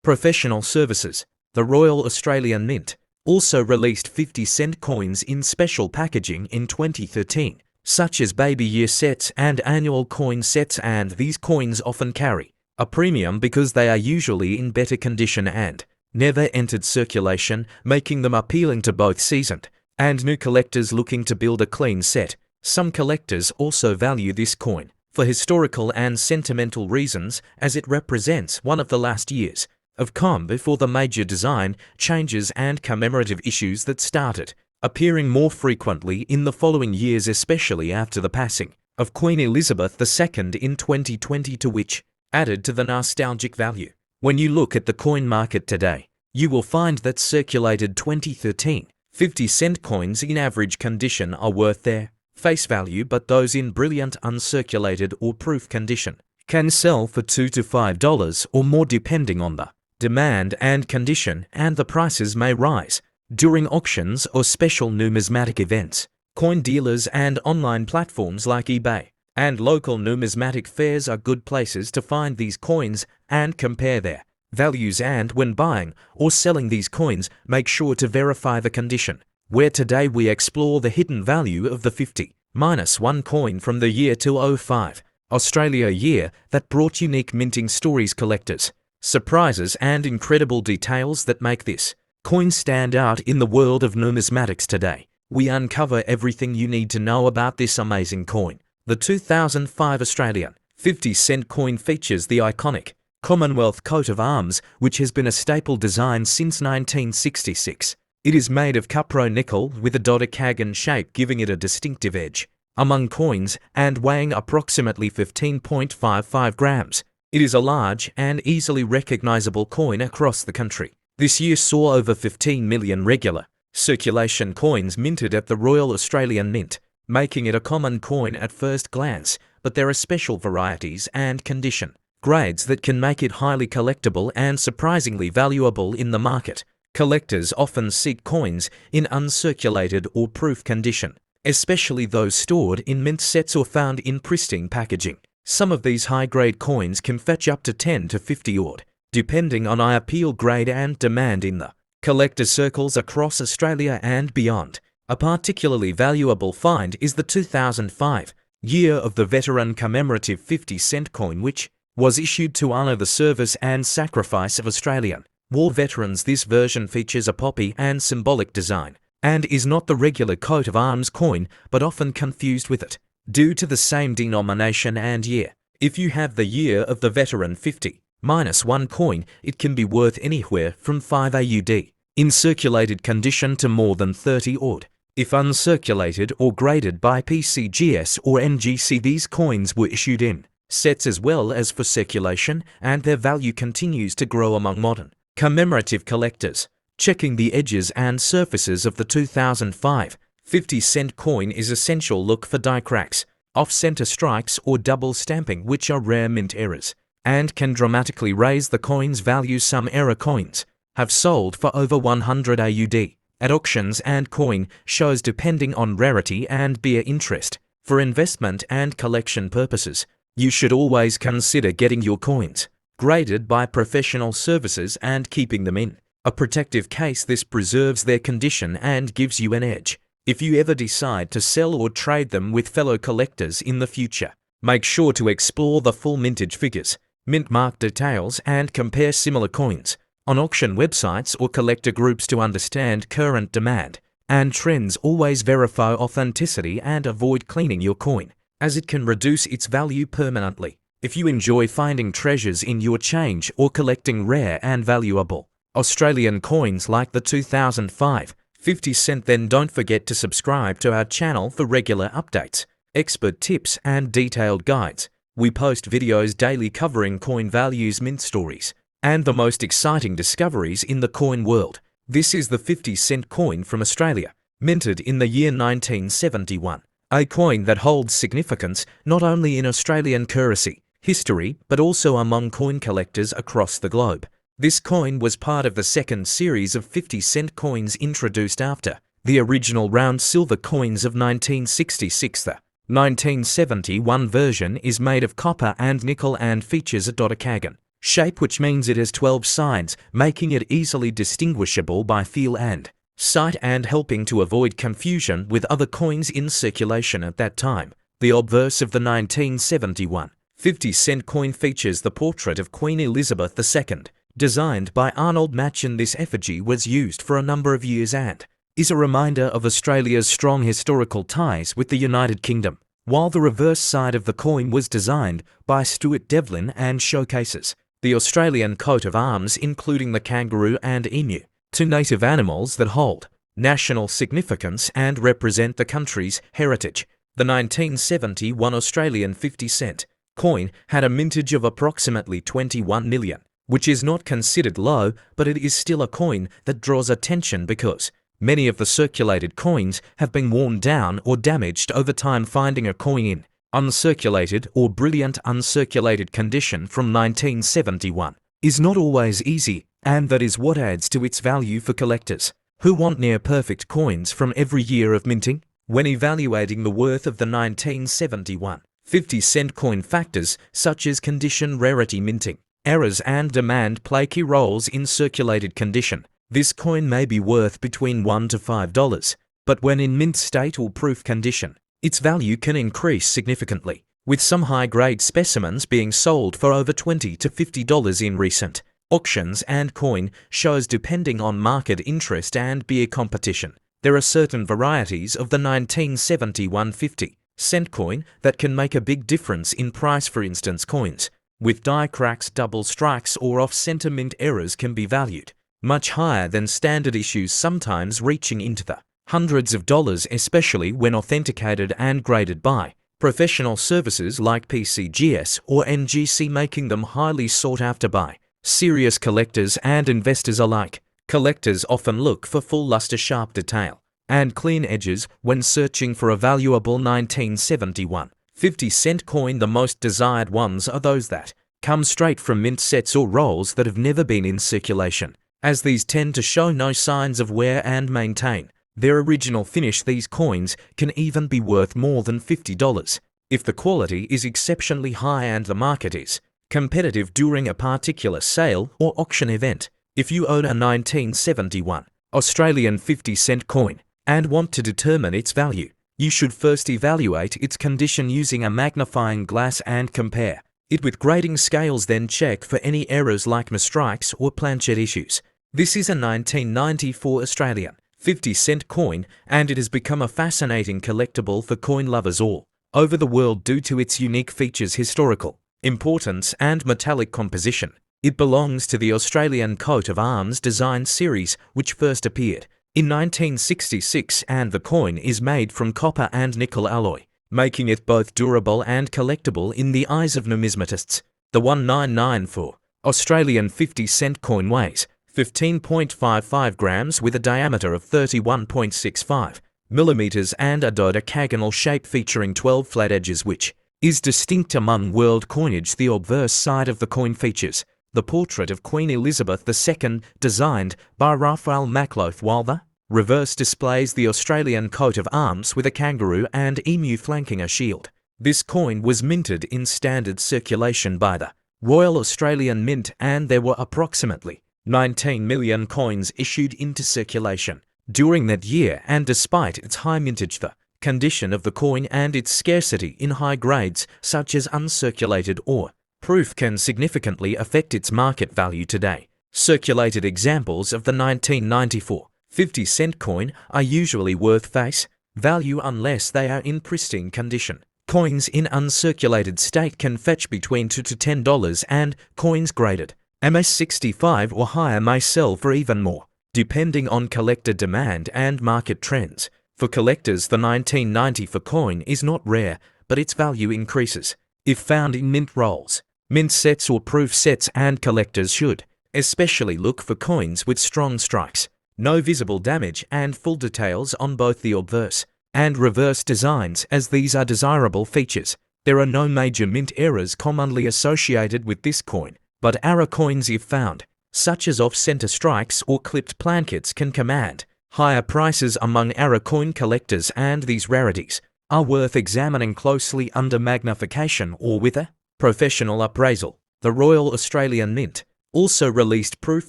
professional services. The Royal Australian Mint also released 50-cent coins in special packaging in 2013, such as baby year sets and annual coin sets, and these coins often carry a premium because they are usually in better condition and never entered circulation, making them appealing to both seasoned and new collectors looking to build a clean set. Some collectors also value this coin for historical and sentimental reasons, as it represents one of the last years of calm before the major design changes and commemorative issues that started appearing more frequently in the following years, especially after the passing of Queen Elizabeth II in 2020, to which added to the nostalgic value. When you look at the coin market today, you will find that circulated 2013 50-cent coins in average condition are worth their face value, but those in brilliant uncirculated or proof condition can sell for $2 to $5 or more depending on the demand and condition, and the prices may rise during auctions or special numismatic events. Coin dealers and online platforms like eBay and local numismatic fairs are good places to find these coins and compare their values, and when buying or selling these coins, make sure to verify the condition. Where today we explore the hidden value of the 50-1 coin from the year 2005 Australia, year that brought unique minting stories, collectors, surprises and incredible details that make this coin stand out in the world of numismatics today. We uncover everything you need to know about this amazing coin. The 2005 Australian 50-cent coin features the iconic Commonwealth coat of arms, which has been a staple design since 1966. It is made of cupronickel with a dodecagon shape, giving it a distinctive edge among coins, and weighing approximately 15.55 grams. It is a large and easily recognizable coin across the country. This year saw over 15 million regular circulation coins minted at the Royal Australian Mint, making it a common coin at first glance, but there are special varieties and condition grades that can make it highly collectible and surprisingly valuable in the market. Collectors often seek coins in uncirculated or proof condition, especially those stored in mint sets or found in pristine packaging. Some of these high-grade coins can fetch up to 10 to 50 odd, depending on appeal grade and demand in the collector circles across Australia and beyond. A particularly valuable find is the 2005 Year of the Veteran commemorative 50-cent coin, which was issued to honour the service and sacrifice of Australian war veterans. This version features a poppy and symbolic design, and is not the regular coat of arms coin, but often confused with it, due to the same denomination and year. If you have the Year of the Veteran 50-1 coin, it can be worth anywhere from 5 AUD in circulated condition to more than 30 odd. If uncirculated or graded by PCGS or NGC, these coins were issued in sets as well as for circulation, and their value continues to grow among modern commemorative collectors. Checking the edges and surfaces of the 2005 50-cent coin is essential. Look for die cracks, off-center strikes or double stamping, which are rare mint errors and can dramatically raise the coin's value. Some error coins have sold for over 100 AUD at auctions and coin shows, depending on rarity and bear interest. For investment and collection purposes, you should always consider getting your coins graded by professional services and keeping them in a protective case. This preserves their condition and gives you an edge if you ever decide to sell or trade them with fellow collectors in the future. Make sure to explore the full mintage figures, mint mark details, and compare similar coins on auction websites or collector groups to understand current demand and trends. Always verify authenticity and avoid cleaning your coin, as it can reduce its value permanently. If you enjoy finding treasures in your change or collecting rare and valuable Australian coins like the 2005 50-cent, then don't forget to subscribe to our channel for regular updates, expert tips, and detailed guides. We post videos daily covering coin values, mint stories, and the most exciting discoveries in the coin world. This is the 50-cent coin from Australia, minted in the year 1971. A coin that holds significance not only in Australian currency history, but also among coin collectors across the globe. This coin was part of the second series of 50-cent coins introduced after the original round silver coins of 1966. The 1971 version is made of copper and nickel and features a dodecagon shape, which means it has 12 sides, making it easily distinguishable by feel and sight and helping to avoid confusion with other coins in circulation at that time. The obverse of the 1971 50-cent coin features the portrait of Queen Elizabeth II, designed by Arnold Machen. This effigy was used for a number of years and is a reminder of Australia's strong historical ties with the United Kingdom, while the reverse side of the coin was designed by Stuart Devlin and showcases the Australian coat of arms, including the kangaroo and emu, two native animals that hold national significance and represent the country's heritage. The 1971 Australian 50-cent coin had a mintage of approximately 21 million, which is not considered low, but it is still a coin that draws attention because many of the circulated coins have been worn down or damaged over time. Finding a coin in uncirculated or brilliant uncirculated condition from 1971 is not always easy, and that is what adds to its value for collectors who want near-perfect coins from every year of minting. When evaluating the worth of the 1971 50-cent coin, factors such as condition, rarity, minting errors, and demand play key roles in circulated condition. This coin may be worth between $1 to $5, but when in mint state or proof condition, its value can increase significantly, with some high-grade specimens being sold for over $20 to $50 in recent auctions and coin shows. Depending on market interest and beer competition, there are certain varieties of the 1971 50-cent coin that can make a big difference in price. For instance, coins with die cracks, double strikes, or off-center mint errors can be valued much higher than standard issues, sometimes reaching into the hundreds of dollars, especially when authenticated and graded by professional services like PCGS or NGC making them highly sought after by serious collectors and investors alike. Collectors often look for full luster, sharp detail, and clean edges when searching for a valuable 1971 50-cent coin. The most desired ones are those that come straight from mint sets or rolls that have never been in circulation, as these tend to show no signs of wear and maintain their original finish. These coins can even be worth more than $50 if the quality is exceptionally high and the market is competitive during a particular sale or auction event. If you own a 1971 Australian 50-cent coin and want to determine its value, you should first evaluate its condition using a magnifying glass and compare it with grading scales, then check for any errors like mistrikes or planchet issues. This is a 1994 Australian 50-cent coin, and it has become a fascinating collectible for coin lovers all over the world due to its unique features, historical importance, and metallic composition. It belongs to the Australian coat of arms design series, which first appeared in 1966, and the coin is made from copper and nickel alloy, making it both durable and collectible in the eyes of numismatists. The 1994 Australian 50-cent coin weighs 15.55 grams with a diameter of 31.65 millimeters and a dodecagonal shape featuring 12 flat edges, which is distinct among world coinage. The obverse side of the coin features the portrait of Queen Elizabeth II, designed by Raphael Macloth, while the reverse displays the Australian coat of arms with a kangaroo and emu flanking a shield. This coin was minted in standard circulation by the Royal Australian Mint, and there were approximately 19 million coins issued into circulation during that year, and despite its high mintage, the condition of the coin and its scarcity in high grades such as uncirculated or proof can significantly affect its market value today. Circulated examples of the 1994 50-cent coin are usually worth face value unless they are in pristine condition. Coins in uncirculated state can fetch between $2 to $10, and coins graded MS65 or higher may sell for even more, depending on collector demand and market trends. For collectors, the 1994 coin is not rare, but its value increases if found in mint rolls, mint sets or proof sets, and collectors should especially look for coins with strong strikes, no visible damage, and full details on both the obverse and reverse designs, as these are desirable features. There are no major mint errors commonly associated with this coin, but error coins, if found, such as off-center strikes or clipped plankets, can command higher prices among error coin collectors, and these rarities are worth examining closely under magnification or with a professional appraisal. The Royal Australian Mint also released proof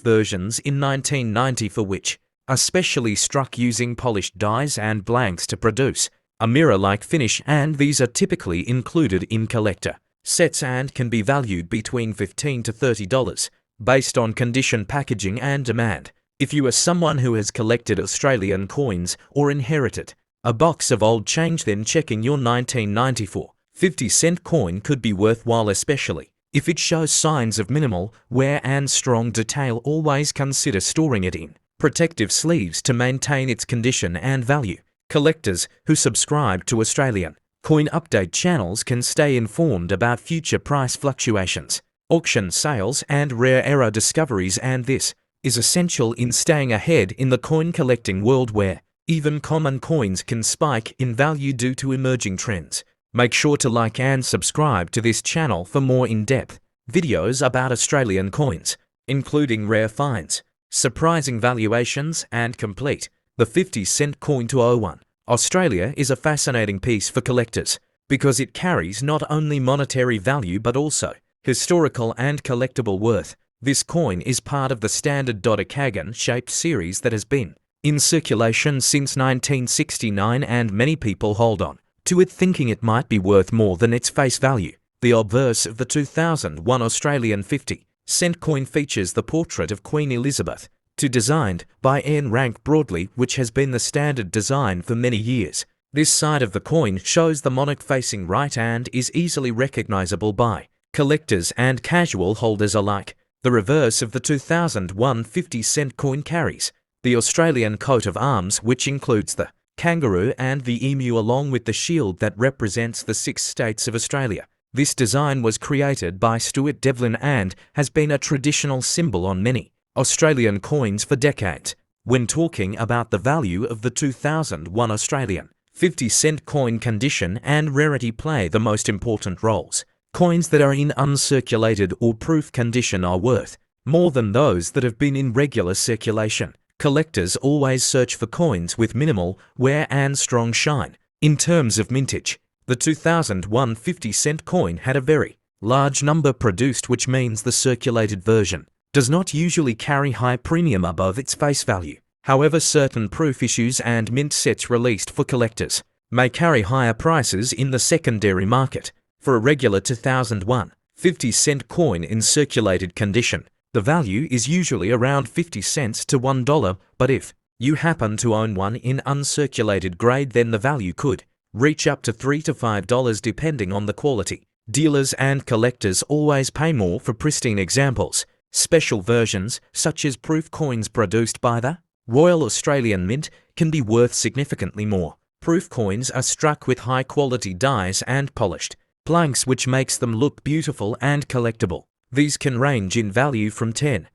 versions in 1990 for which are specially struck using polished dies and blanks to produce a mirror-like finish, and these are typically included in collector sets and can be valued between $15 to $30 based on condition, packaging, and demand. If you are someone who has collected Australian coins or inherited a box of old change, then checking your 1994 50-cent coin could be worthwhile, especially if it shows signs of minimal wear and strong detail. Always consider storing it in protective sleeves to maintain its condition and value. Collectors who subscribe to Australian coin update channels can stay informed about future price fluctuations, auction sales, and rare error discoveries, and this is essential in staying ahead in the coin collecting world, where even common coins can spike in value due to emerging trends. Make sure to like and subscribe to this channel for more in-depth videos about Australian coins, including rare finds, surprising valuations, and complete the 50-cent coin to 01. Australia is a fascinating piece for collectors because it carries not only monetary value but also historical and collectible worth. This coin is part of the standard dodecagon-shaped series that has been in circulation since 1969, and many people hold on to it thinking it might be worth more than its face value. The obverse of the 2001 Australian 50-cent coin features the portrait of Queen Elizabeth II, designed by Ian Rank Broadley, which has been the standard design for many years. This side of the coin shows the monarch facing right and is easily recognizable by collectors and casual holders alike. The reverse of the 2001 50-cent coin carries the Australian coat of arms, which includes the kangaroo and the emu along with the shield that represents the 6 states of Australia. This design was created by Stuart Devlin and has been a traditional symbol on many Australian coins for decades. When talking about the value of the 2001 Australian 50-cent coin, condition and rarity play the most important roles. Coins that are in uncirculated or proof condition are worth more than those that have been in regular circulation. Collectors always search for coins with minimal wear and strong shine. In terms of mintage, the 2001 50-cent coin had a very large number produced, which means the circulated version does not usually carry high premium above its face value. However, certain proof issues and mint sets released for collectors may carry higher prices in the secondary market. For a regular 2001 50-cent coin in circulated condition, the value is usually around 50 cents to $1, but if you happen to own one in uncirculated grade, then the value could reach up to $3 to $5 depending on the quality. Dealers and collectors always pay more for pristine examples. Special versions, such as proof coins produced by the Royal Australian Mint, can be worth significantly more. Proof coins are struck with high-quality dies and polished blanks, which makes them look beautiful and collectible. These can range in value from $10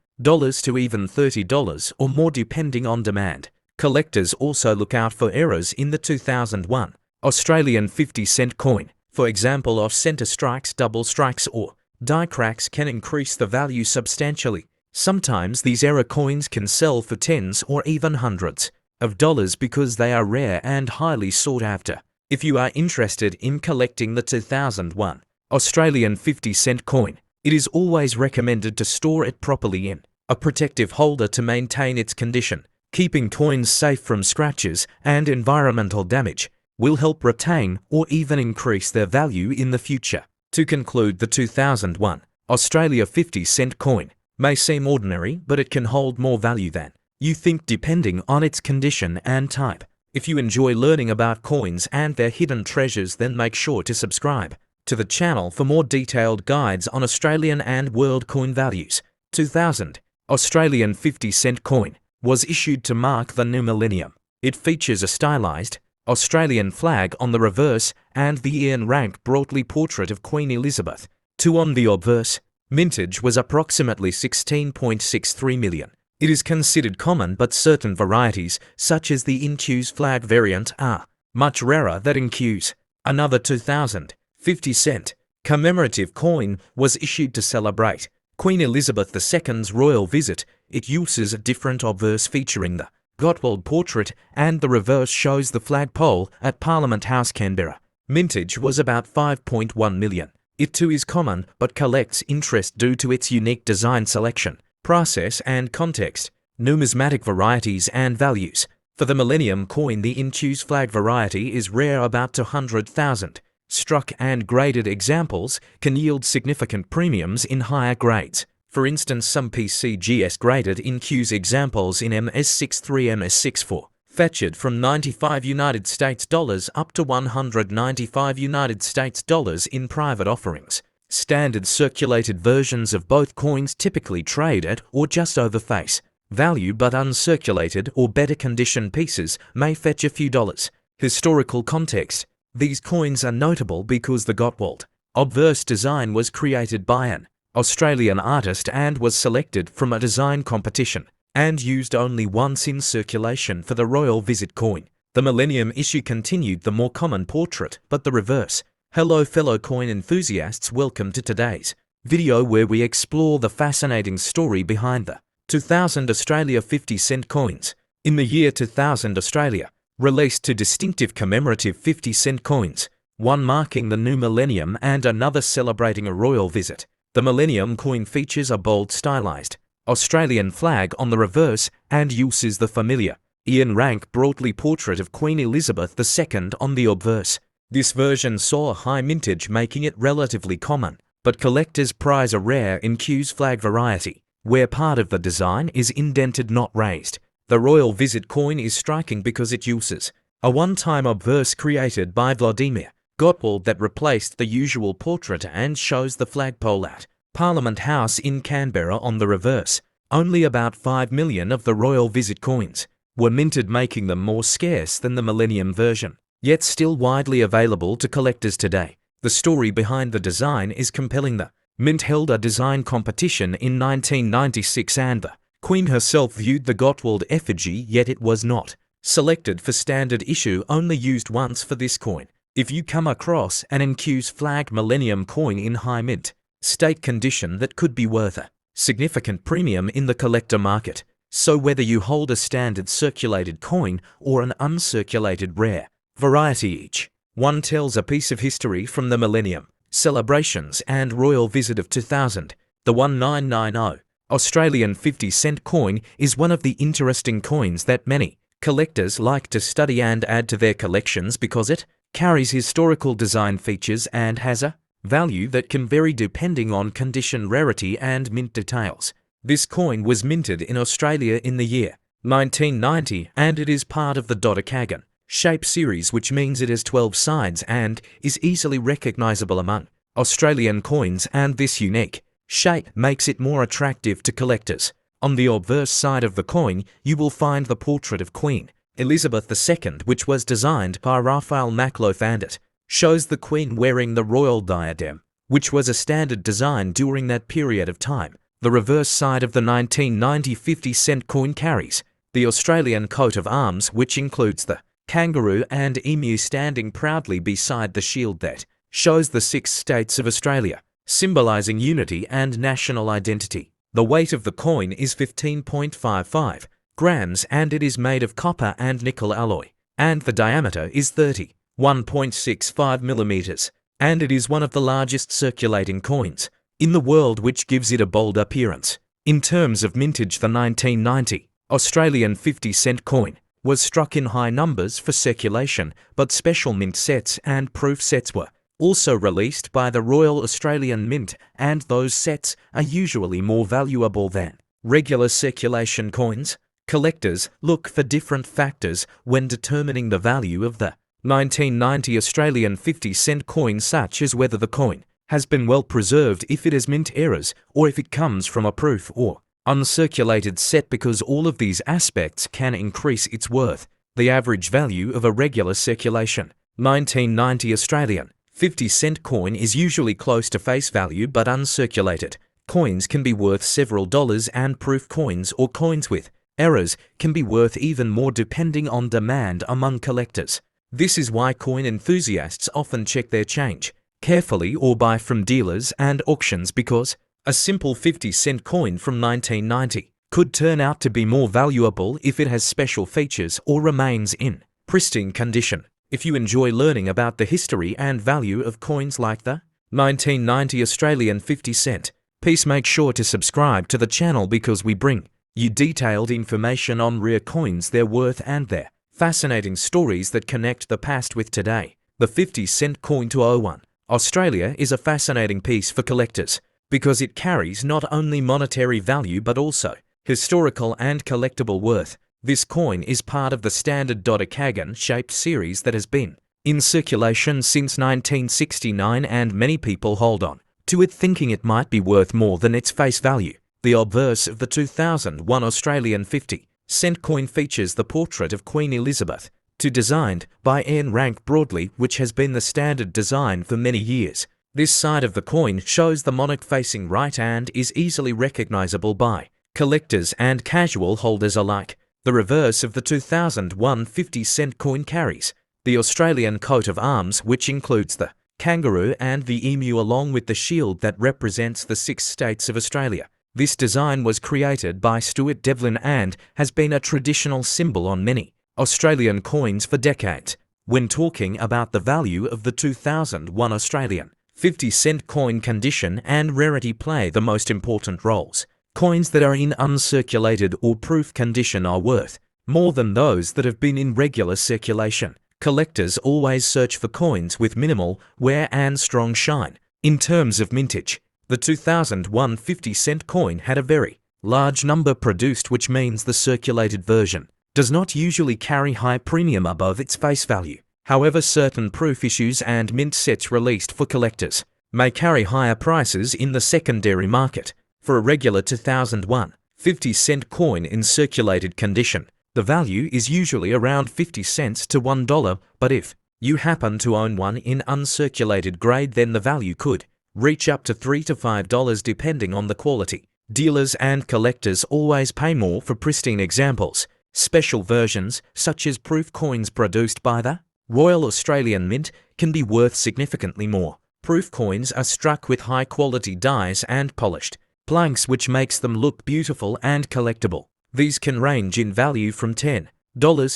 to even $30 or more depending on demand. Collectors also look out for errors in the 2001 Australian 50-cent coin. For example, off-center strikes, double strikes or die cracks can increase the value substantially. Sometimes these error coins can sell for tens or even hundreds of dollars because they are rare and highly sought after. If you are interested in collecting the 2001 Australian 50-cent coin, it is always recommended to store it properly in a protective holder to maintain its condition. Keeping coins safe from scratches and environmental damage will help retain or even increase their value in the future. To conclude, the 2001 Australia 50-cent coin may seem ordinary, but it can hold more value than you think depending on its condition and type. If you enjoy learning about coins and their hidden treasures, then make sure to subscribe to the channel for more detailed guides on Australian and world coin values. 2000 Australian 50-cent coin was issued to mark the new millennium. It features a stylized Australian flag on the reverse and the Ian Rank broadly portrait of Queen Elizabeth II on the obverse. Mintage was approximately 16.63 million. It is considered common, but certain varieties, such as the Inqueuse flag variant, are much rarer than Inqueuse. Another 2000 50-cent commemorative coin was issued to celebrate Queen Elizabeth II's royal visit. It uses a different obverse featuring the Gottwald portrait, and the reverse shows the flagpole at Parliament House, Canberra. Mintage was about 5.1 million. It too is common, but collects interest due to its unique design, selection, process and context. Numismatic varieties and values. For the millennium coin, the Inqueuse flag variety is rare, about 200,000. Struck and graded examples can yield significant premiums in higher grades. For instance, some PCGS graded Inqueuse examples in MS63, MS64 fetched from $95 up to $195 in private offerings. Standard circulated versions of both coins typically trade at or just over face value, but uncirculated or better condition pieces may fetch a few dollars. Historical context. These coins are notable because the Gottwald obverse design was created by an Australian artist and was selected from a design competition and used only once in circulation for the royal visit coin. The millennium issue continued the more common portrait, but the reverse. Hello fellow coin enthusiasts, welcome to today's video where we explore the fascinating story behind the 2000 Australia 50-cent coins. In the year 2000, Australia released two distinctive commemorative 50-cent coins, one marking the new millennium and another celebrating a royal visit. The millennium coin features a bold stylized Australian flag on the reverse and uses the familiar Ian Rank broadly portrait of Queen Elizabeth II on the obverse. This version saw a high mintage, making it relatively common, but collectors prize a rare Inqueuse flag variety, where part of the design is indented, not raised. The royal visit coin is striking because it uses a one-time obverse created by Vladimir Gottwald that replaced the usual portrait and shows the flagpole at Parliament House in Canberra on the reverse. Only about 5 million of the royal visit coins were minted, making them more scarce than the millennium version, yet still widely available to collectors today. The story behind the design is compelling. The Mint held a design competition in 1996 and the Queen herself viewed the Gottwald effigy, yet it was not selected for standard issue, only used once for this coin. If you come across an NQ's flag millennium coin in high mint state condition, that could be worth a significant premium in the collector market. So whether you hold a standard circulated coin or an uncirculated rare variety, each one tells a piece of history from the millennium celebrations and royal visit of 2000. The 1990 Australian 50-cent coin is one of the interesting coins that many collectors like to study and add to their collections because it carries historical design features and has a value that can vary depending on condition, rarity and mint details. This coin was minted in Australia in the year 1990 and it is part of the dodecagon shape series, which means it has 12 sides and is easily recognizable among Australian coins, and this unique shape makes it more attractive to collectors. On the obverse side of the coin, you will find the portrait of Queen Elizabeth II, which was designed by Raphael Makloff, and it shows the Queen wearing the royal diadem, which was a standard design during that period of time. The reverse side of the 1990 50-cent coin carries the Australian coat of arms, which includes the kangaroo and emu standing proudly beside the shield that shows the 6 states of Australia, symbolising unity and national identity. The weight of the coin is 15.55 grams and it is made of copper and nickel alloy, and the diameter is 31.65 millimeters, and it is one of the largest circulating coins in the world, which gives it a bold appearance. In terms of mintage, the 1990 Australian 50-cent coin was struck in high numbers for circulation, but special mint sets and proof sets were also released by the Royal Australian Mint, and those sets are usually more valuable than regular circulation coins. Collectors look for different factors when determining the value of the 1990 Australian 50-cent coin, such as whether the coin has been well preserved, if it has mint errors, or if it comes from a proof or uncirculated set, because all of these aspects can increase its worth. The average value of a regular circulation 1990 Australian 50-cent coin is usually close to face value, but uncirculated coins can be worth several dollars, and proof coins or coins with errors can be worth even more depending on demand among collectors. This is why coin enthusiasts often check their change carefully or buy from dealers and auctions, because a simple 50-cent coin from 1990 could turn out to be more valuable if it has special features or remains in pristine condition. If you enjoy learning about the history and value of coins like the 1990 Australian 50-cent piece, make sure to subscribe to the channel because we bring you detailed information on rare coins, their worth and their fascinating stories that connect the past with today. The 50-cent coin 201 Australia is a fascinating piece for collectors because it carries not only monetary value but also historical and collectible worth. This coin is part of the standard dodecagon-shaped series that has been in circulation since 1969, and many people hold on to it thinking it might be worth more than its face value. The obverse of the 2001 Australian 50-cent coin features the portrait of Queen Elizabeth II, designed by Ian Rank Broadley, which has been the standard design for many years. This side of the coin shows the monarch facing right and is easily recognizable by collectors and casual holders alike. The reverse of the 2001 50-cent coin carries the Australian coat of arms, which includes the kangaroo and the emu, along with the shield that represents the 6 states of Australia. This design was created by Stuart Devlin and has been a traditional symbol on many Australian coins for decades. When talking about the value of the 2001 Australian 50-cent coin, condition and rarity play the most important roles. Coins that are in uncirculated or proof condition are worth more than those that have been in regular circulation. Collectors always search for coins with minimal wear and strong shine. In terms of mintage, the 2001 50-cent coin had a very large number produced, which means the circulated version does not usually carry high premium above its face value. However, certain proof issues and mint sets released for collectors may carry higher prices in the secondary market. For a regular 2001 50-cent coin in circulated condition, The value is usually around 50 cents to $1, but if you happen to own one in uncirculated grade, then the value could reach up to $3 to $5 depending on the quality. Dealers and collectors always pay more for pristine examples. Special versions, such as proof coins produced by the Royal Australian Mint, can be worth significantly more. Proof coins are struck with high-quality dies and polished planks, which makes them look beautiful and collectible. These can range in value from $10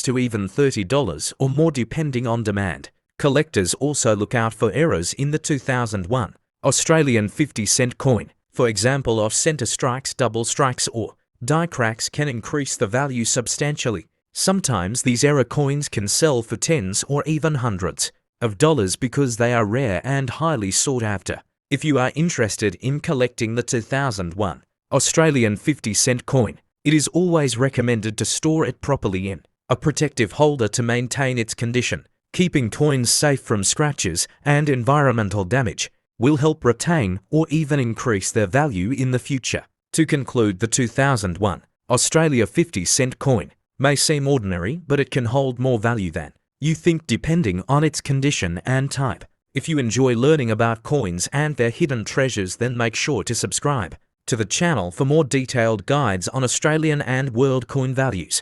to even $30 or more depending on demand. Collectors also look out for errors in the 2001 Australian 50-cent coin. For example, off-center strikes, double strikes, or die cracks can increase the value substantially. Sometimes these error coins can sell for tens or even hundreds of dollars because they are rare and highly sought after. If you are interested in collecting the 2001 Australian 50-cent coin, it is always recommended to store it properly in a protective holder to maintain its condition. Keeping coins safe from scratches and environmental damage will help retain or even increase their value in the future. To conclude, the 2001 Australia 50-cent coin may seem ordinary, but it can hold more value than you think depending on its condition and type. If you enjoy learning about coins and their hidden treasures, then make sure to subscribe to the channel for more detailed guides on Australian and world coin values.